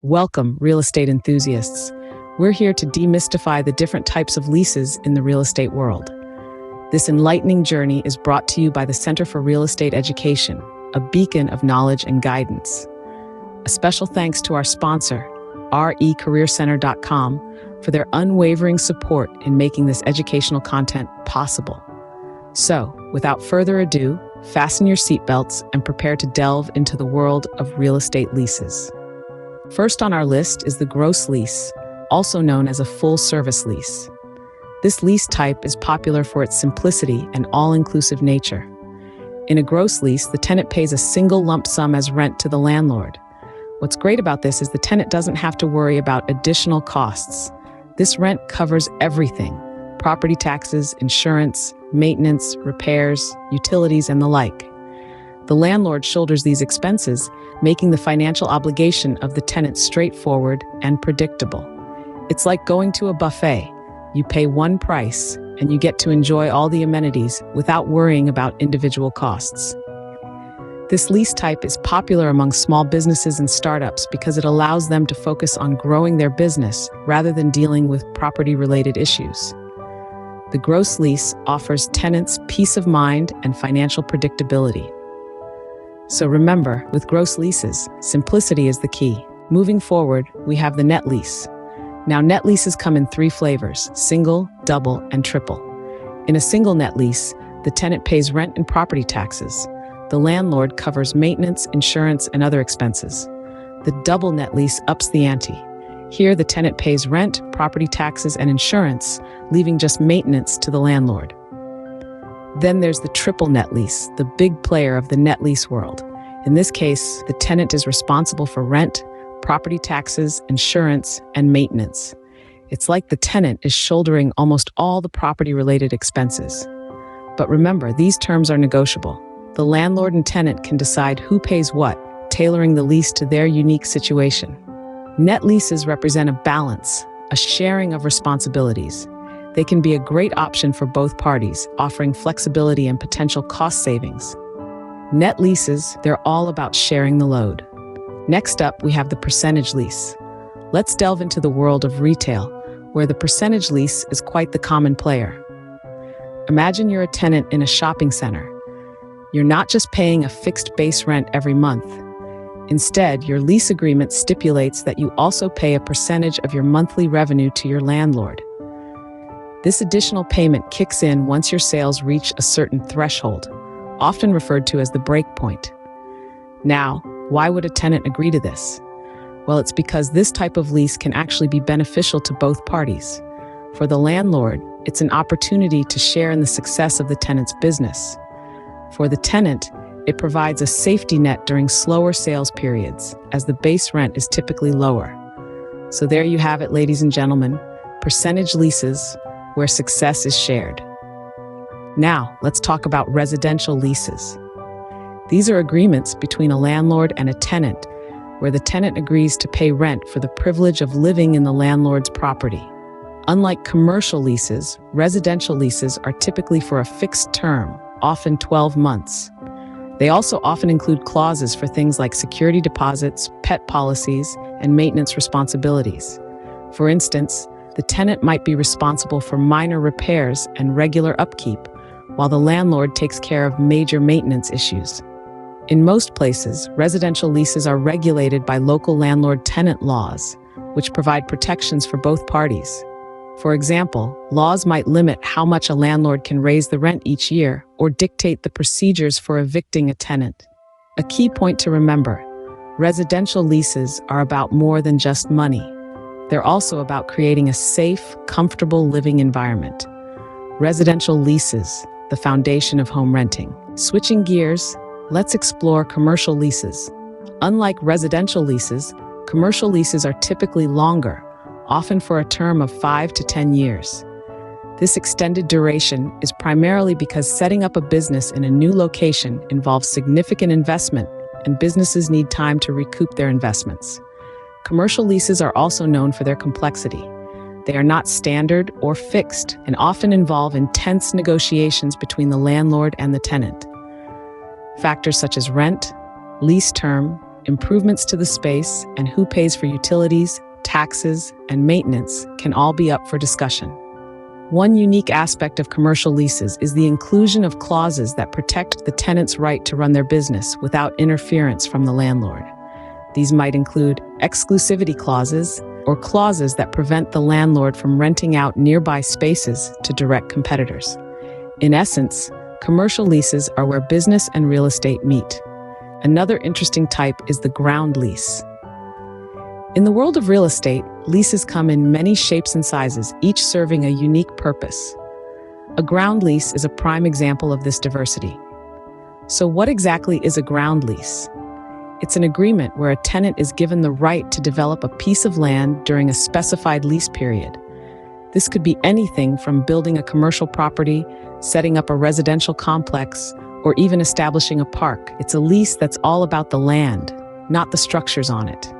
Welcome, real estate enthusiasts. We're here to demystify the different types of leases in the real estate world. This enlightening journey is brought to you by the Center for Real Estate Education, a beacon of knowledge and guidance. A special thanks to our sponsor, recareercenter.com, for their unwavering support in making this educational content possible. So, without further ado, fasten your seatbelts and prepare to delve into the world of real estate leases. First on our list is the gross lease, also known as a full-service lease. This lease type is popular for its simplicity and all-inclusive nature. In a gross lease, the tenant pays a single lump sum as rent to the landlord. What's great about this is the tenant doesn't have to worry about additional costs. This rent covers everything: property taxes, insurance, maintenance, repairs, utilities, and the like. The landlord shoulders these expenses, making the financial obligation of the tenant straightforward and predictable. It's like going to a buffet. You pay one price, and you get to enjoy all the amenities without worrying about individual costs. This lease type is popular among small businesses and startups because it allows them to focus on growing their business rather than dealing with property-related issues. The gross lease offers tenants peace of mind and financial predictability. So remember, with gross leases, simplicity is the key. Moving forward, we have the net lease. Now, net leases come in three flavors: single, double, and triple. In a single net lease, the tenant pays rent and property taxes. The landlord covers maintenance, insurance, and other expenses. The double net lease ups the ante. Here, the tenant pays rent, property taxes, and insurance, leaving just maintenance to the landlord. Then there's the triple net lease, the big player of the net lease world. In this case, the tenant is responsible for rent, property taxes, insurance, and maintenance. It's like the tenant is shouldering almost all the property-related expenses. But remember, these terms are negotiable. The landlord and tenant can decide who pays what, tailoring the lease to their unique situation. Net leases represent a balance, a sharing of responsibilities. They can be a great option for both parties, offering flexibility and potential cost savings. Net leases, they're all about sharing the load. Next up, we have the percentage lease. Let's delve into the world of retail, where the percentage lease is quite the common player. Imagine you're a tenant in a shopping center. You're not just paying a fixed base rent every month. Instead, your lease agreement stipulates that you also pay a percentage of your monthly revenue to your landlord. This additional payment kicks in once your sales reach a certain threshold, often referred to as the break point. Now, why would a tenant agree to this? Well, it's because this type of lease can actually be beneficial to both parties. For the landlord, it's an opportunity to share in the success of the tenant's business. For the tenant, it provides a safety net during slower sales periods, as the base rent is typically lower. So there you have it, ladies and gentlemen, percentage leases, where success is shared. Now, let's talk about residential leases. These are agreements between a landlord and a tenant, where the tenant agrees to pay rent for the privilege of living in the landlord's property. Unlike commercial leases, residential leases are typically for a fixed term, often 12 months. They also often include clauses for things like security deposits, pet policies, and maintenance responsibilities. For instance, the tenant might be responsible for minor repairs and regular upkeep, while the landlord takes care of major maintenance issues. In most places, residential leases are regulated by local landlord-tenant laws, which provide protections for both parties. For example, laws might limit how much a landlord can raise the rent each year or dictate the procedures for evicting a tenant. A key point to remember: residential leases are about more than just money. They're also about creating a safe, comfortable living environment. Residential leases, the foundation of home renting. Switching gears, let's explore commercial leases. Unlike residential leases, commercial leases are typically longer, often for a term of 5 to 10 years. This extended duration is primarily because setting up a business in a new location involves significant investment, and businesses need time to recoup their investments. Commercial leases are also known for their complexity. They are not standard or fixed and often involve intense negotiations between the landlord and the tenant. Factors such as rent, lease term, improvements to the space, and who pays for utilities, taxes, and maintenance can all be up for discussion. One unique aspect of commercial leases is the inclusion of clauses that protect the tenant's right to run their business without interference from the landlord. These might include exclusivity clauses or clauses that prevent the landlord from renting out nearby spaces to direct competitors. In essence, commercial leases are where business and real estate meet. Another interesting type is the ground lease. In the world of real estate, leases come in many shapes and sizes, each serving a unique purpose. A ground lease is a prime example of this diversity. So what exactly is a ground lease? It's an agreement where a tenant is given the right to develop a piece of land during a specified lease period. This could be anything from building a commercial property, setting up a residential complex, or even establishing a park. It's a lease that's all about the land, not the structures on it.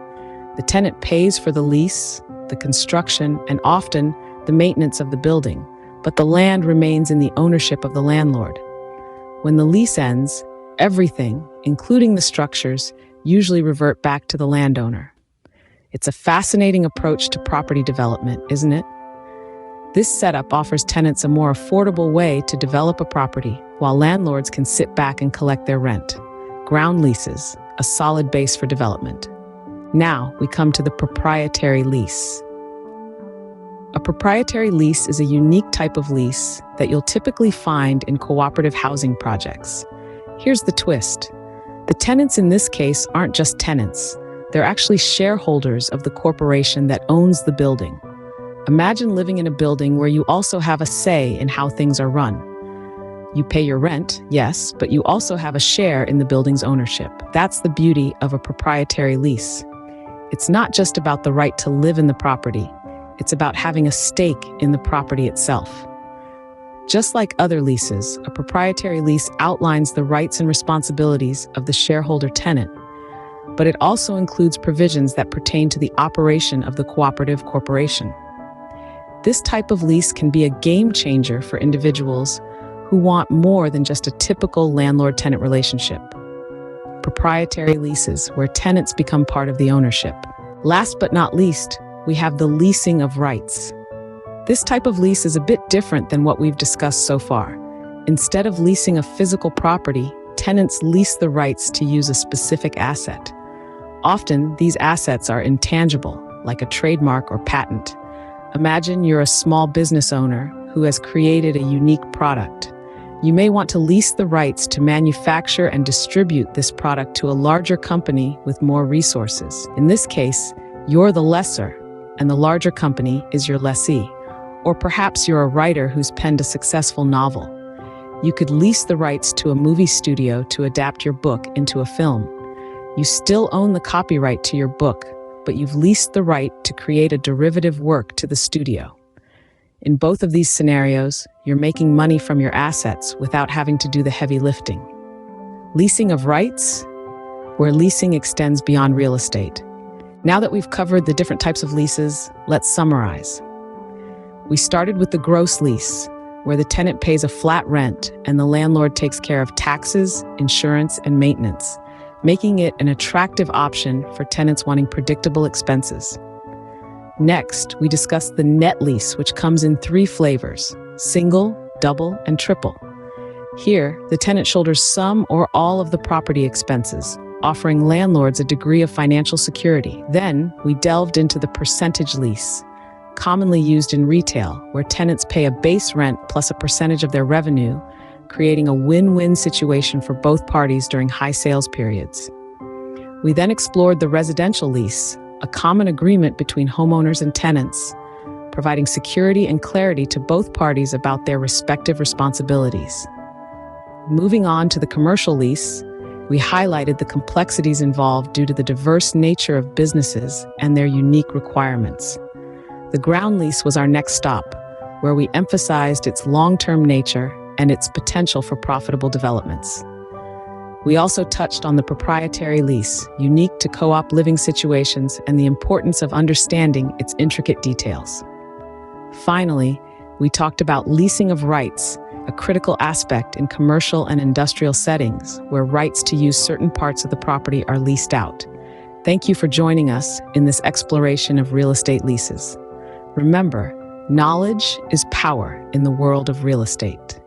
The tenant pays for the lease, the construction, and often the maintenance of the building, but the land remains in the ownership of the landlord. When the lease ends, everything, including the structures, usually revert back to the landowner. It's a fascinating approach to property development, isn't it? This setup offers tenants a more affordable way to develop a property, while landlords can sit back and collect their rent. Ground leases, a solid base for development. Now we come to the proprietary lease. A proprietary lease is a unique type of lease that you'll typically find in cooperative housing projects. Here's the twist. The tenants in this case aren't just tenants. They're actually shareholders of the corporation that owns the building. Imagine living in a building where you also have a say in how things are run. You pay your rent, yes, but you also have a share in the building's ownership. That's the beauty of a proprietary lease. It's not just about the right to live in the property. It's about having a stake in the property itself. Just like other leases, a proprietary lease outlines the rights and responsibilities of the shareholder tenant, but it also includes provisions that pertain to the operation of the cooperative corporation. This type of lease can be a game changer for individuals who want more than just a typical landlord-tenant relationship. Proprietary leases, where tenants become part of the ownership. Last but not least, we have the leasing of rights. This type of lease is a bit different than what we've discussed so far. Instead of leasing a physical property, tenants lease the rights to use a specific asset. Often, these assets are intangible, like a trademark or patent. Imagine you're a small business owner who has created a unique product. You may want to lease the rights to manufacture and distribute this product to a larger company with more resources. In this case, you're the lessor, and the larger company is your lessee. Or perhaps you're a writer who's penned a successful novel. You could lease the rights to a movie studio to adapt your book into a film. You still own the copyright to your book, but you've leased the right to create a derivative work to the studio. In both of these scenarios, you're making money from your assets without having to do the heavy lifting. Leasing of rights, where leasing extends beyond real estate. Now that we've covered the different types of leases, let's summarize. We started with the gross lease, where the tenant pays a flat rent and the landlord takes care of taxes, insurance, and maintenance, making it an attractive option for tenants wanting predictable expenses. Next, we discussed the net lease, which comes in 3 flavors: single, double, and triple. Here, the tenant shoulders some or all of the property expenses, offering landlords a degree of financial security. Then, we delved into the percentage lease, commonly used in retail, where tenants pay a base rent plus a percentage of their revenue, creating a win-win situation for both parties during high sales periods. We then explored the residential lease, a common agreement between homeowners and tenants, providing security and clarity to both parties about their respective responsibilities. Moving on to the commercial lease, we highlighted the complexities involved due to the diverse nature of businesses and their unique requirements. The ground lease was our next stop, where we emphasized its long-term nature and its potential for profitable developments. We also touched on the proprietary lease, unique to co-op living situations, and the importance of understanding its intricate details. Finally, we talked about leasing of rights, a critical aspect in commercial and industrial settings where rights to use certain parts of the property are leased out. Thank you for joining us in this exploration of real estate leases. Remember, knowledge is power in the world of real estate.